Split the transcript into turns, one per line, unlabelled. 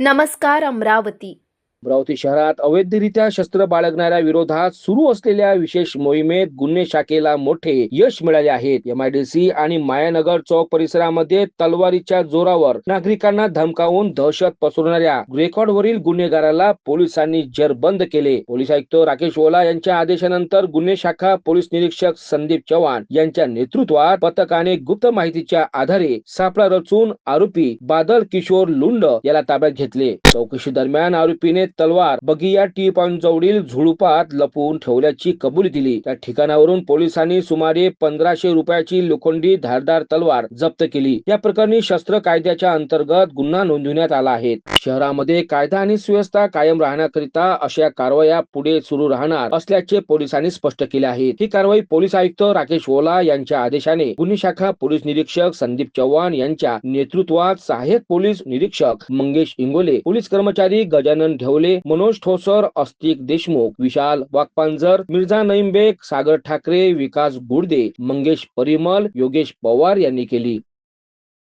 नमस्कार अमरावती.
अमरावती शहरात अवैधरित्या शस्त्र बाळगणाऱ्या विरोधात सुरू असलेल्या विशेष मोहिमेत गुन्हे शाखेला मोठे यश मिळाले आहेत. एमआयडीसी आणि मायानगर चौक परिसरामध्ये तलवारीच्या जोरावर नागरिकांना धमकावून दहशत पसरवणाऱ्या रेकॉर्डवरील गुन्हेगाराला पोलिसांनी जेरबंद केले. पोलीस आयुक्त राकेश ओला यांच्या आदेशानंतर गुन्हे शाखा पोलीस निरीक्षक संदीप चव्हाण यांच्या नेतृत्वात पथकाने गुप्त माहितीच्या आधारे सापळा रचून आरोपी बादल किशोर लुंड याला ताब्यात घेतले. चौकशी दरम्यान आरोपीने तलवार बगिया टी पॉइंट जवळील झुडुपात लपवून ठेवल्याची कबुली दिली. त्या ठिकाणावरून पोलिसांनी सुमारे 1500 रुपयाची लोखंडी धारदार तलवार जप्त केली. या प्रकरणी शस्त्र कायद्याच्या अंतर्गत गुन्हा नोंदवण्यात आला आहे. शहरामध्ये कायदा आणि सुव्यवस्था कायम राहण्याकरिता अशा कारवाया पुढे सुरू राहणार असल्याचे पोलिसांनी स्पष्ट केले आहे. ही कारवाई पोलीस आयुक्त राकेश ओला यांच्या आदेशाने गुन्हे शाखा पोलीस निरीक्षक संदीप चव्हाण यांच्या नेतृत्वात सहाय्यक पोलीस निरीक्षक मंगेश इंगोले, पोलीस कर्मचारी गजानन ढेवले, मनोज ठोसर, अस्तिक देशमुख, विशाल वाघपांजर, मिर्झा नईम बेग, सागर ठाकरे, विकास गुडदे, मंगेश परिमल, योगेश पवार यांनी केली.